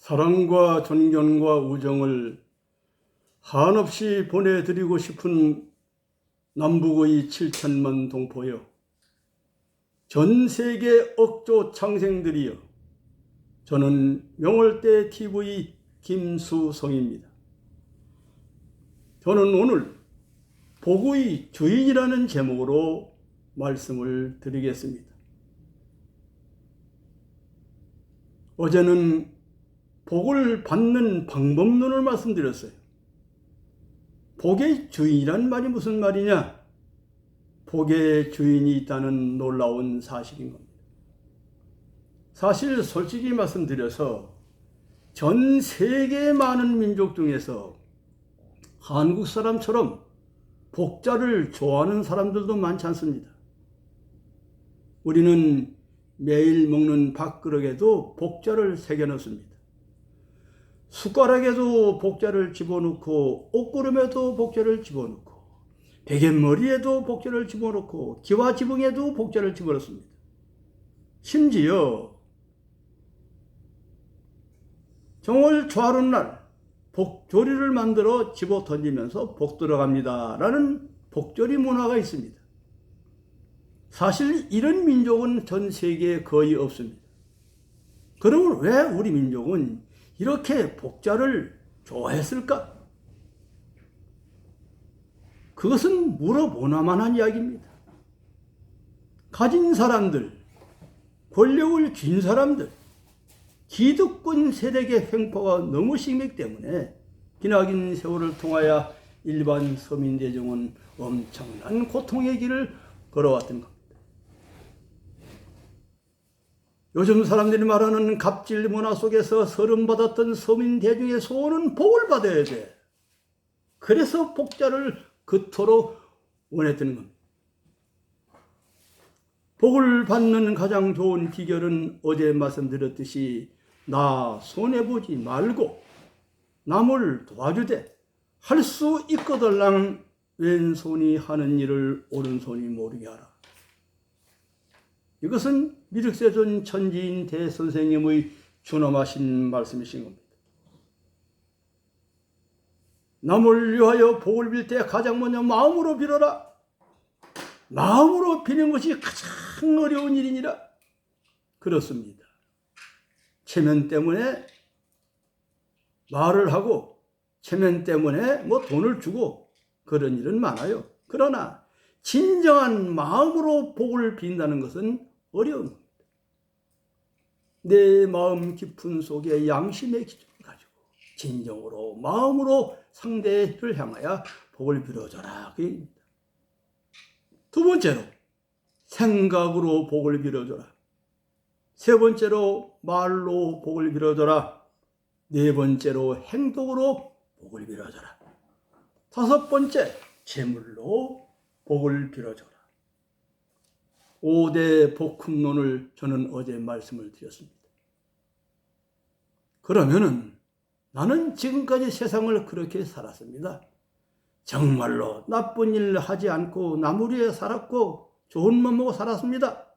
사랑과 존경과 우정을 한없이 보내드리고 싶은 남북의 7천만 동포여, 전 세계 억조 창생들이여, 저는 명월대 TV 김수성입니다. 저는 오늘 복의 주인이라는 제목으로 말씀을 드리겠습니다. 어제는 복을 받는 방법론을 말씀드렸어요. 복의 주인이란 말이 무슨 말이냐? 복의 주인이 있다는 놀라운 사실인 겁니다. 사실 솔직히 말씀드려서 전 세계의 많은 민족 중에서 한국 사람처럼 복자를 좋아하는 사람들도 많지 않습니다. 우리는 매일 먹는 밥그릇에도 복자를 새겨넣습니다. 숟가락에도 복자를 집어넣고, 옷구름에도 복자를 집어넣고, 베갯머리에도 복자를 집어넣고, 기와 지붕에도 복자를 집어넣습니다. 심지어 정월 초하룻날 복조리를 만들어 집어 던지면서 복 들어갑니다 라는 복조리 문화가 있습니다. 사실 이런 민족은 전 세계에 거의 없습니다. 그러면 왜 우리 민족은 이렇게 복자를 좋아했을까? 그것은 물어보나만 한 이야기입니다. 가진 사람들, 권력을 쥔 사람들, 기득권 세력의 횡포가 너무 심했기 때문에 기나긴 세월을 통하여 일반 서민 대중은 엄청난 고통의 길을 걸어왔던 겁니다. 요즘 사람들이 말하는 갑질 문화 속에서 서름받았던 서민 대중의 소원은 복을 받아야 돼. 그래서 복자를 그토록 원했던 겁니다. 복을 받는 가장 좋은 비결은 어제 말씀드렸듯이 나 손해보지 말고 남을 도와주되 할 수 있거들랑 왼손이 하는 일을 오른손이 모르게 하라. 이것은 미륵세존 천지인 대선생님의 준엄하신 말씀이신 겁니다. 남을 위하여 복을 빌 때 가장 먼저 마음으로 빌어라. 마음으로 비는 것이 가장 어려운 일이니라. 그렇습니다. 체면 때문에 말을 하고 체면 때문에 돈을 주고 그런 일은 많아요. 그러나 진정한 마음으로 복을 빈다는 것은 어려운 겁니다. 내 마음 깊은 속에 양심의 기준을 가지고 진정으로 마음으로 상대를 향하여 복을 빌어줘라. 그 얘기입니다. 두 번째로 생각으로 복을 빌어줘라. 세 번째로 말로 복을 빌어줘라. 네 번째로 행동으로 복을 빌어줘라. 다섯 번째 재물로 복을 빌어줘라. 5대 복음론을 저는 어제 말씀을 드렸습니다. 그러면은 나는 지금까지 세상을 그렇게 살았습니다. 정말로 나쁜 일 하지 않고 남을 위해 살았고 좋은 맘 먹고 살았습니다.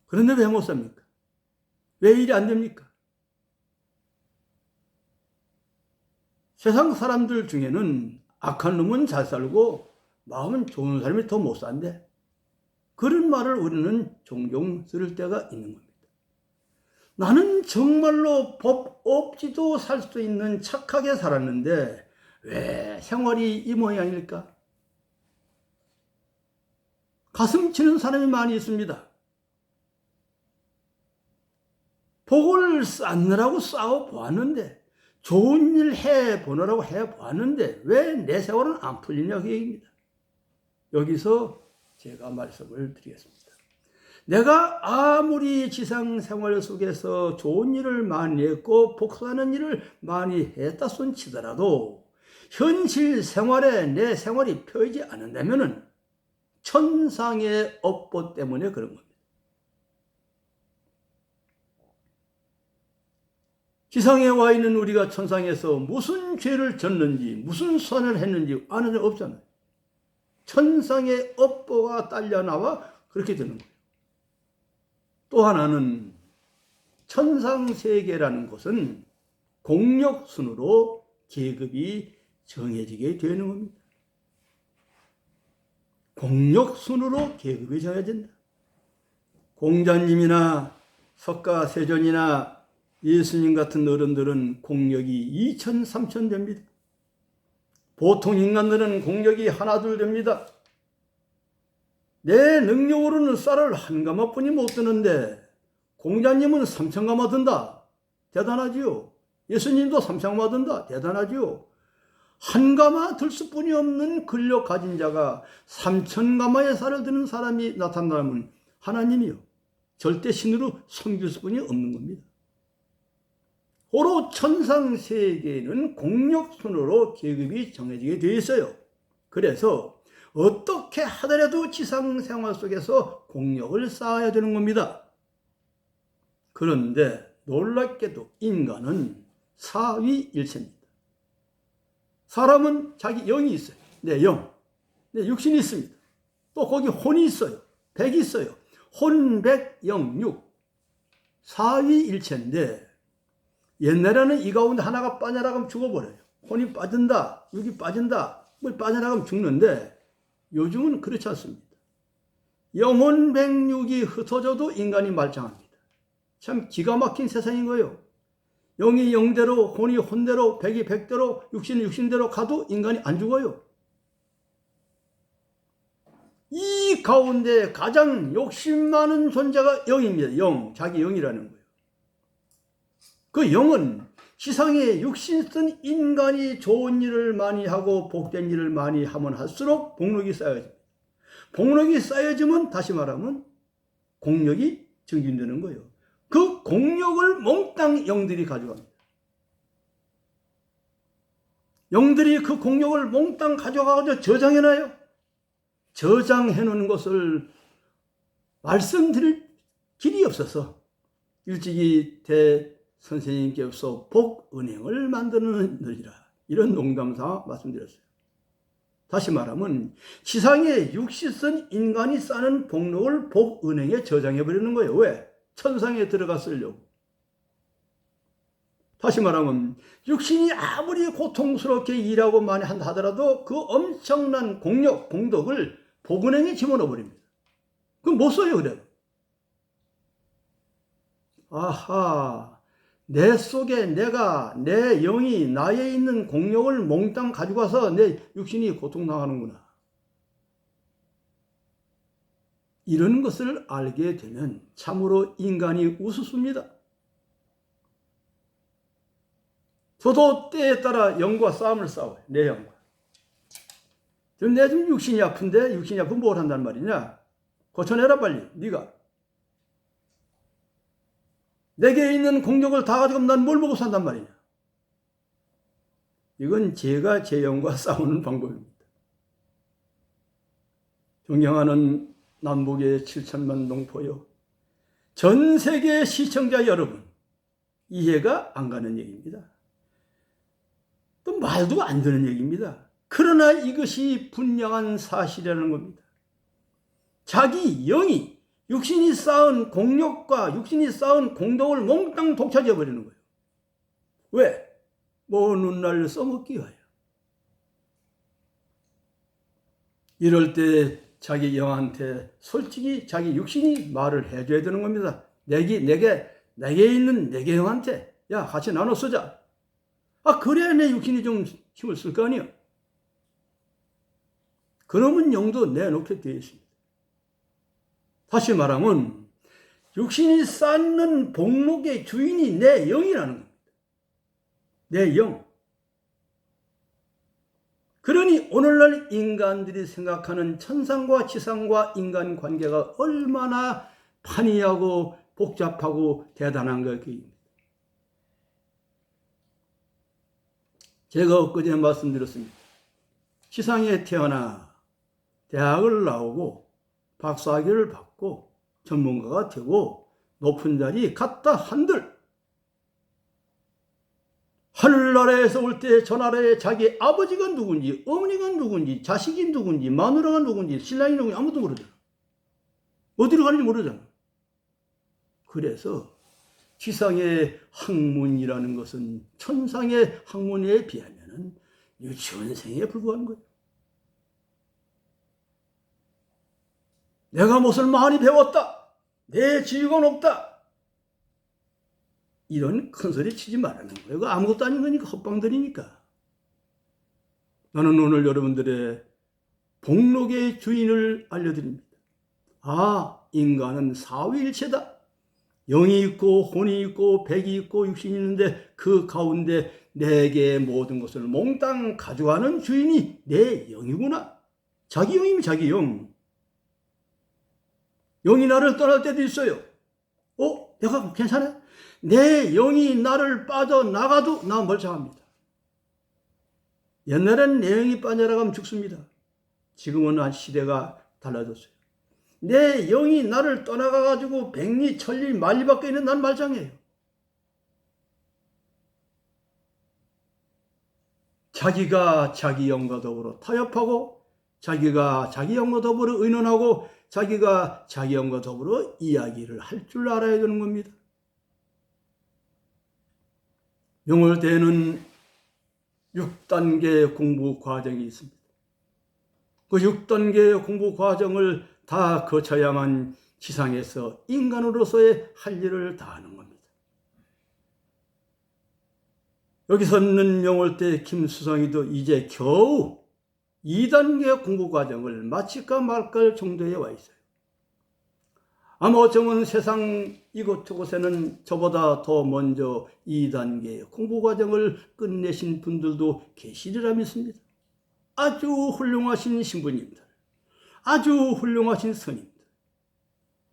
그런데 왜 못 삽니까? 왜 일이 안 됩니까? 세상 사람들 중에는 악한 놈은 잘 살고 마음은 좋은 사람이 더 못 산대. 그런 말을 우리는 종종 들을 때가 있는 겁니다. 나는 정말로 법 없이도 살 수 있는 착하게 살았는데 왜 생활이 이 모양일까? 가슴 치는 사람이 많이 있습니다. 복을 쌓느라고 쌓아보았는데, 좋은 일 해보느라고 해보았는데 왜 내 세월은 안 풀리냐 그 얘기입니다. 여기서 제가 말씀을 드리겠습니다. 내가 아무리 지상생활 속에서 좋은 일을 많이 했고 복사하는 일을 많이 했다 손 치더라도 현실 생활에 내 생활이 펴지지 않는다면 천상의 업보 때문에 그런 겁니다. 지상에 와 있는 우리가 천상에서 무슨 죄를 졌는지 무슨 선을 했는지 아는 적 없잖아요. 천상의 업보가 딸려 나와 그렇게 되는 거예요. 또 하나는 천상세계라는 곳은 공력순으로 계급이 정해지게 되는 겁니다. 공력순으로 계급이 정해진다. 공자님이나 석가세존이나 예수님 같은 어른들은 공력이 2천, 3천 됩니다. 보통 인간들은 공력이 하나, 둘 됩니다. 내 능력으로는 쌀을 한 가마뿐이 못 드는데 공자님은 3천 가마 든다. 대단하지요. 예수님도 3천 가마 든다. 대단하지요. 한 가마 들 수뿐이 없는 근력 가진 자가 3천 가마의 쌀을 드는 사람이 나타나면 하나님이요. 절대 신으로 섬길 수뿐이 없는 겁니다. 고로 천상세계는 공력순으로 계급이 정해지게 되어 있어요. 그래서 어떻게 하더라도 지상생활 속에서 공력을 쌓아야 되는 겁니다. 그런데 놀랍게도 인간은 사위일체입니다. 사람은 자기 영이 있어요. 내 영, 내 육신이 있습니다. 또 거기 혼이 있어요. 백이 있어요. 혼, 백, 영, 육. 사위일체인데 옛날에는 이 가운데 하나가 빠져나가면 죽어버려요. 혼이 빠진다, 육이 빠진다, 뭐 빠져나가면 죽는데 요즘은 그렇지 않습니다. 영혼 백육이 흩어져도 인간이 말짱합니다. 참 기가 막힌 세상인 거예요. 영이 영대로, 혼이 혼대로, 백이 백대로, 육신이 육신대로 가도 인간이 안 죽어요. 이 가운데 가장 욕심 많은 존재가 영입니다. 영, 자기 영이라는 거예요. 그 영은 지상에 육신 쓴 인간이 좋은 일을 많이 하고 복된 일을 많이 하면 할수록 복력이 쌓여집니다. 복력이 쌓여지면 다시 말하면 공력이 증진되는 거예요. 그 공력을 몽땅 영들이 가져갑니다. 영들이 그 공력을 몽땅 가져가서 저장해놔요. 저장해놓은 것을 말씀드릴 길이 없어서 일찍이 대선생님께서 복은행을 만드느니라 이런 농담삼아 말씀드렸어요. 다시 말하면 지상에 육신선 인간이 쌓는 복력을 복은행에 저장해버리는 거예요. 왜? 천상에 들어가 쓰려고. 다시 말하면 육신이 아무리 고통스럽게 일하고 많이 한다 하더라도 그 엄청난 공력, 공덕을 복은행에 집어넣어 버립니다. 그럼 못 써요. 그래요. 아하, 내 속에 내가, 내 영이 나에 있는 공력을 몽땅 가지고 와서 내 육신이 고통당하는구나. 이런 것을 알게 되면 참으로 인간이 우습습니다. 저도 때에 따라 영과 싸움을 싸워요. 내 영과. 내 지금 육신이 아픈데 육신이 아프면 뭘 한단 말이냐? 고쳐내라 빨리. 네가. 내게 있는 공력을 다 가지고 난 뭘 먹고 산단 말이냐? 이건 제가 제 영과 싸우는 방법입니다. 존경하는 남북의 7천만 동포요. 전 세계 시청자 여러분, 이해가 안 가는 얘기입니다. 또 말도 안 되는 얘기입니다. 그러나 이것이 분명한 사실이라는 겁니다. 자기 영이 육신이 쌓은 공력과 육신이 쌓은 공덕을 몽땅 독차지해 버리는 거예요. 왜? 먼 훗날 써먹기 위하여. 이럴 때 자기 영한테 솔직히 자기 육신이 말을 해줘야 되는 겁니다. 내게 있는 내게 영한테 야 같이 나눠 쓰자. 아 그래야 내 육신이 좀 힘을 쓸 거 아니야. 그러면 영도 내놓게 되어 있습니다. 다시 말하면 육신이 쌓는 복록의 주인이 내 영이라는 겁니다. 내 영. 그러니 오늘날 인간들이 생각하는 천상과 지상과 인간 관계가 얼마나 판이하고 복잡하고 대단한 것입니다. 제가 엊그제 말씀드렸습니다. 지상에 태어나 대학을 나오고 박사학위를 받고 전문가가 되고 높은 자리 갔다 한들 하늘나라에서 올 때 저 나라에 자기 아버지가 누군지 어머니가 누군지 자식이 누군지 마누라가 누군지 신랑이 누군지 아무도 모르잖아. 어디로 가는지 모르잖아. 그래서 지상의 학문이라는 것은 천상의 학문에 비하면 유치원생에 불과한 거예요. 내가 무엇을 많이 배웠다, 내 지위가 높다, 이런 큰 소리 치지 말라는 거예요. 그거 아무것도 아닌 거니까, 헛방들이니까. 나는 오늘 여러분들의 복록의 주인을 알려드립니다. 인간은 사위일체다. 영이 있고 혼이 있고 백이 있고 육신이 있는데 그 가운데 내게 모든 것을 몽땅 가져가는 주인이 내 영이구나. 자기 영이면 자기 영. 영이 나를 떠날 때도 있어요. 내가 괜찮아? 내 영이 나를 빠져나가도 나 멀쩡합니다. 옛날엔 내 영이 빠져나가면 죽습니다. 지금은 시대가 달라졌어요. 내 영이 나를 떠나가가지고 백리, 천리, 만리 밖에 있는 난 말짱해요. 자기가 자기 영과 더불어 타협하고, 자기가 자기 영과 더불어 의논하고, 자기가 자기 영과 더불어 이야기를 할 줄 알아야 되는 겁니다. 명월대에는 6단계 공부 과정이 있습니다. 그 6단계 공부 과정을 다 거쳐야만 지상에서 인간으로서의 할 일을 다하는 겁니다. 여기서 있는 명월대 김수성이도 이제 겨우 2단계 공부 과정을 마칠까 말까 정도에 와 있어요. 아마 어쩌면 세상 이곳저곳에는 저보다 더 먼저 2단계 공부 과정을 끝내신 분들도 계시리라 믿습니다. 아주 훌륭하신 신부님들, 아주 훌륭하신 스님들,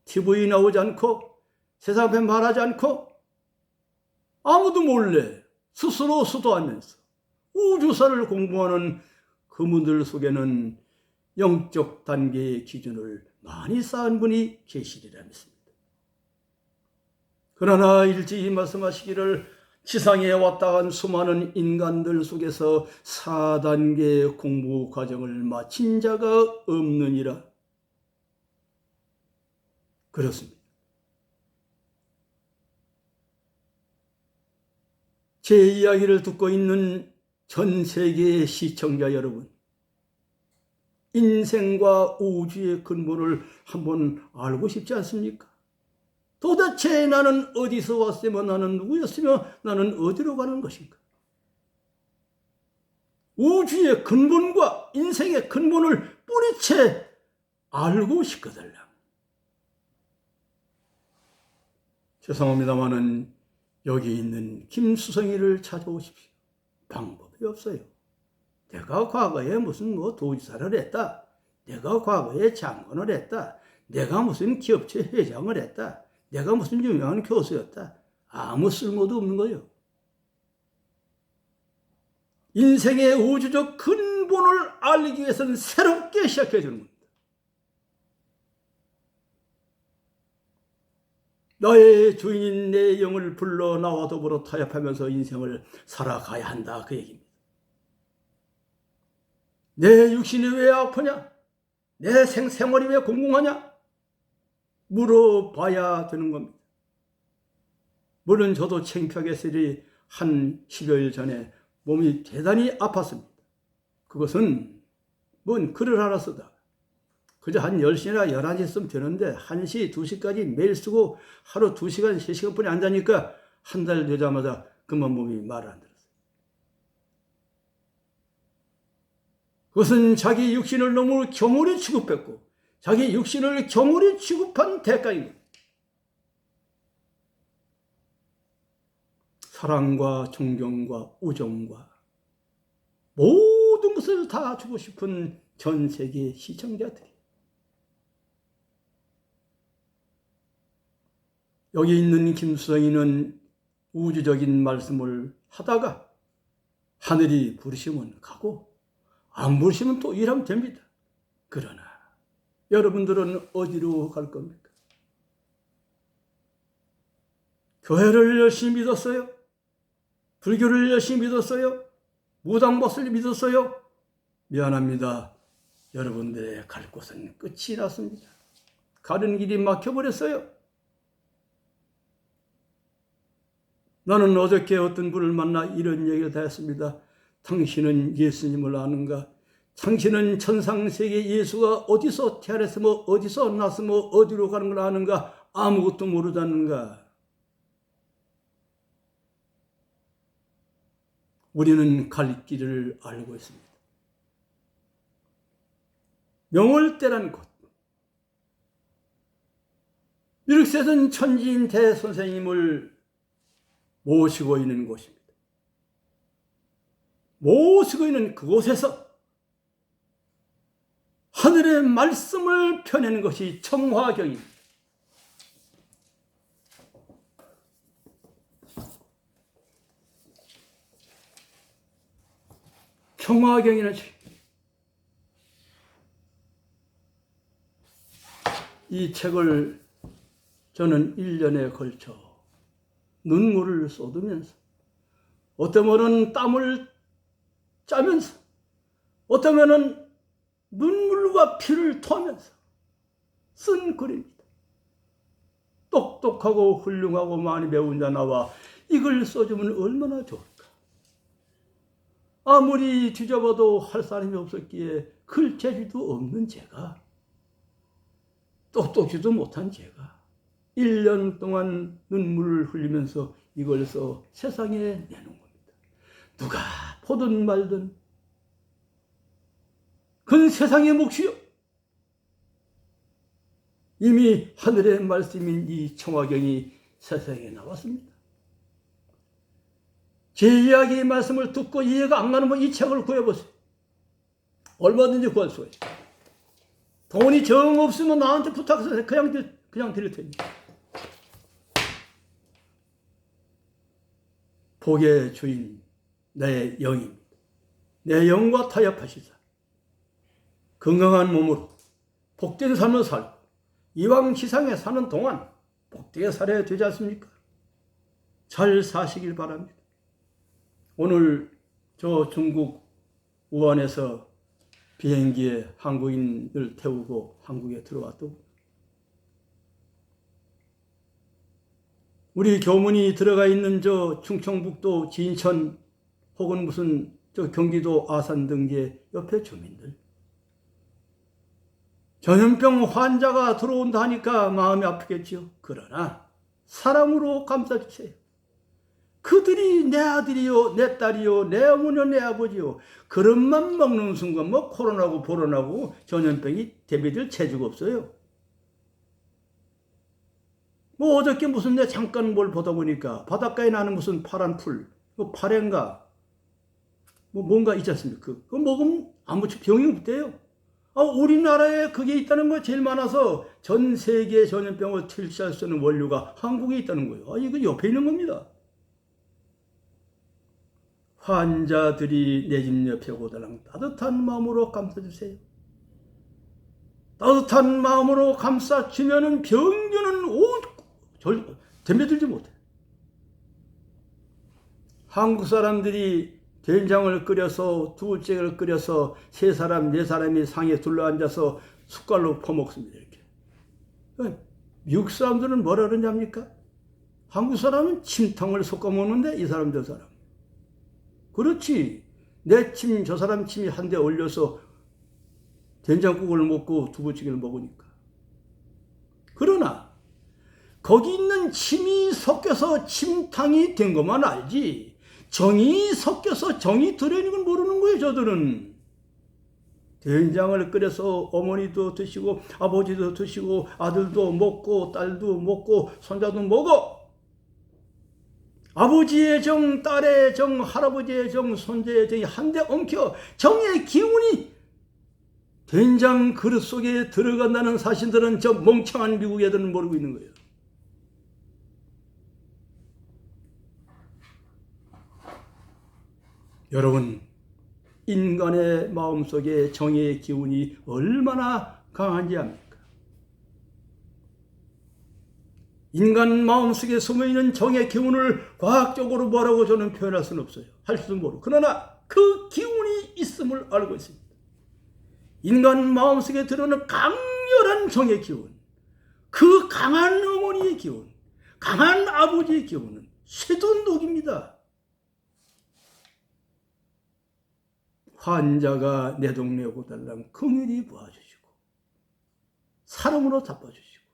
TV에 나오지 않고 세상 앞에 말하지 않고 아무도 몰래 스스로 수도하면서 우주사를 공부하는 그분들 속에는 영적 단계의 기준을 많이 쌓은 분이 계시리라 믿습니다. 그러나 일찍이 말씀하시기를 지상에 왔다 간 수많은 인간들 속에서 4단계 공부 과정을 마친 자가 없느니라. 그렇습니다. 제 이야기를 듣고 있는 전 세계의 시청자 여러분, 인생과 우주의 근본을 한번 알고 싶지 않습니까? 도대체 나는 어디서 왔으며 나는 누구였으며 나는 어디로 가는 것인가? 우주의 근본과 인생의 근본을 뿌리채 알고 싶거든요. 죄송합니다마는 여기 있는 김수성이를 찾아오십시오. 방법이 없어요. 내가 과거에 무슨 도지사를 했다, 내가 과거에 장관을 했다, 내가 무슨 기업체 회장을 했다, 내가 무슨 유명한 교수였다, 아무 쓸모도 없는 거예요. 인생의 우주적 근본을 알기 위해서는 새롭게 시작해야 되는 겁니다. 나의 주인인 내 영을 불러 나와 더불어 타협하면서 인생을 살아가야 한다, 그 얘기입니다. 내 육신이 왜 아프냐? 내 생활이 왜 공공하냐? 물어봐야 되는 겁니다. 물론 저도 창피하게 쓰리 한 10여일 전에 몸이 대단히 아팠습니다. 그것은 뭔 글을 하나 쓰다 그저 한 10시나 11시 쓰면 되는데 1시, 2시까지 매일 쓰고 하루 2시간, 3시간뿐이 안 자니까 한 달 되자마자 그만 몸이 말을 안 들었어요. 그것은 자기 육신을 너무 경홀히 취급했고 자기 육신을 경홀히 취급한 대가입니다. 사랑과 존경과 우정과 모든 것을 다 주고 싶은 전 세계 시청자들이 여기 있는 김수성이는 우주적인 말씀을 하다가 하늘이 부르시면 가고 안 부르시면 또 일하면 됩니다. 그러나 여러분들은 어디로 갈 겁니까? 교회를 열심히 믿었어요? 불교를 열심히 믿었어요? 무당법을 믿었어요? 미안합니다. 여러분들의 갈 곳은 끝이 났습니다. 가는 길이 막혀버렸어요. 나는 어저께 어떤 분을 만나 이런 얘기를 했습니다. 당신은 예수님을 아는가? 당신은 천상세계 예수가 어디서 태어났으며 어디서 났으며 어디로 가는 걸 아는가? 아무것도 모르다는가? 우리는 갈 길을 알고 있습니다. 명월대란 곳, 미륵세선 천지인 대선생님을 모시고 있는 곳입니다. 모시고 있는 그곳에서 하늘의 말씀을 펴내는 것이 청화경입니다. 청화경이라는 책, 이 책을 저는 1년에 걸쳐 눈물을 쏟으면서, 어떠면은 땀을 짜면서, 어떠면은 눈물과 피를 토하면서 쓴 글입니다. 똑똑하고 훌륭하고 많이 배운 자 나와 이걸 써주면 얼마나 좋을까. 아무리 뒤져봐도 할 사람이 없었기에 글 재주도 없는 제가, 똑똑지도 못한 제가 1년 동안 눈물을 흘리면서 이걸 써 세상에 내놓은 겁니다. 누가 보든 말든 그건 세상의 몫이요. 이미 하늘의 말씀인 이 청화경이 세상에 나왔습니다. 제 이야기의 말씀을 듣고 이해가 안 가는 분 이 책을 구해보세요. 얼마든지 구할 수가 있어요. 돈이 정 없으면 나한테 부탁해서 그냥 드릴 테니까. 복의 주인 내 영입니다. 내 영과 타협하시자 건강한 몸으로 복된 삶을 살고 이왕 지상에 사는 동안 복되게 살아야 되지 않습니까? 잘 사시길 바랍니다. 오늘 저 중국 우한에서 비행기에 한국인을 태우고 한국에 들어왔더고, 우리 교문이 들어가 있는 저 충청북도 진천 혹은 무슨 저 경기도 아산 등지의 옆에 주민들, 전염병 환자가 들어온다 하니까 마음이 아프겠지요. 그러나 사랑으로 감싸주세요. 그들이 내 아들이요, 내 딸이요, 내 어머니요, 내 아버지요. 그릇만 먹는 순간 뭐 코로나고 보로나고 전염병이 대비될 체주가 없어요. 뭐 어저께 무슨 내 잠깐 뭘 보다 보니까 바닷가에 나는 무슨 파란 풀, 뭐 파랭가, 뭐 뭔가 있지 않습니까? 그거 먹으면 아무 병이 없대요. 우리나라에 그게 있다는 거 제일 많아서 전 세계 전염병을 퇴치할 수 있는 원료가 한국에 있다는 거예요. 이거 옆에 있는 겁니다. 환자들이 내 집 옆에 오다랑 따뜻한 마음으로 감싸주세요. 따뜻한 마음으로 감싸주면은 병균은 덤벼들지 못해. 한국 사람들이 된장을 끓여서 두부찌개를 끓여서 3사람 4사람이 상에 둘러앉아서 숟갈로 퍼먹습니다. 이렇게. 미국 사람들은 뭐라 그러냐입니까? 한국 사람은 침탕을 섞어 먹는데 이 사람 저 사람. 그렇지. 내 침 저 사람 침이 한 대 올려서 된장국을 먹고 두부찌개를 먹으니까. 그러나 거기 있는 침이 섞여서 침탕이 된 것만 알지, 정이 섞여서 정이 들어있는 건 모르는 거예요. 저들은 된장을 끓여서 어머니도 드시고 아버지도 드시고 아들도 먹고 딸도 먹고 손자도 먹어. 아버지의 정, 딸의 정, 할아버지의 정, 손자의 정이 한데 엉켜 정의 기운이 된장 그릇 속에 들어간다는 사실들은 저 멍청한 미국 애들은 모르고 있는 거예요. 여러분, 인간의 마음속에 정의 기운이 얼마나 강한지 압니까? 인간 마음속에 숨어있는 정의 기운을 과학적으로 뭐라고 저는 표현할 수는 없어요. 할 수도 모르고. 그러나 그 기운이 있음을 알고 있습니다. 인간 마음속에 들어오는 강렬한 정의 기운, 그 강한 어머니의 기운, 강한 아버지의 기운은 쇠도 녹입니다. 환자가 내 동네 오고 달라면 긍휼히 보아주시고 사랑으로 답봐주시고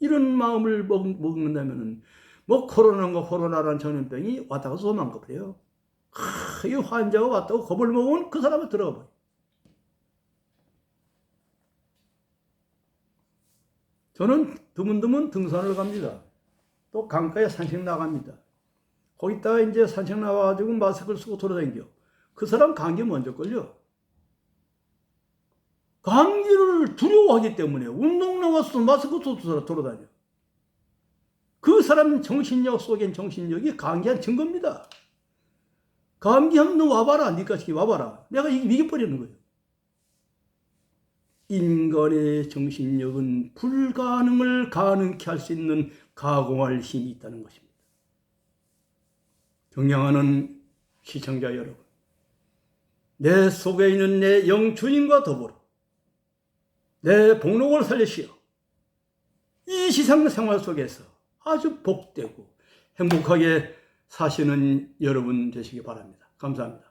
이런 마음을 먹는다면 뭐 코로나라는 전염병이 왔다가 도망가버려요. 이 환자가 왔다고 겁을 먹으면 그 사람은 들어가 버려요. 저는 드문드문 등산을 갑니다. 또 강가에 산책 나갑니다. 거기다가 이제 산책 나와가지고 마스크를 쓰고 돌아다녀. 그 사람 감기 먼저 걸려. 감기를 두려워하기 때문에 운동 나가서 마스크 쓰고 돌아다녀. 그 사람 정신력 속엔 정신력이 감기한 증거입니다. 감기하면 너 와봐라. 니까지 와봐라. 내가 이겨버리는 거예요. 인간의 정신력은 불가능을 가능케 할 수 있는 가공할 힘이 있다는 것입니다. 경영하는 시청자 여러분, 내 속에 있는 내 영주인과 더불어 내 복록을 살리시어 이 세상 속에서 아주 복되고 행복하게 사시는 여러분 되시기 바랍니다. 감사합니다.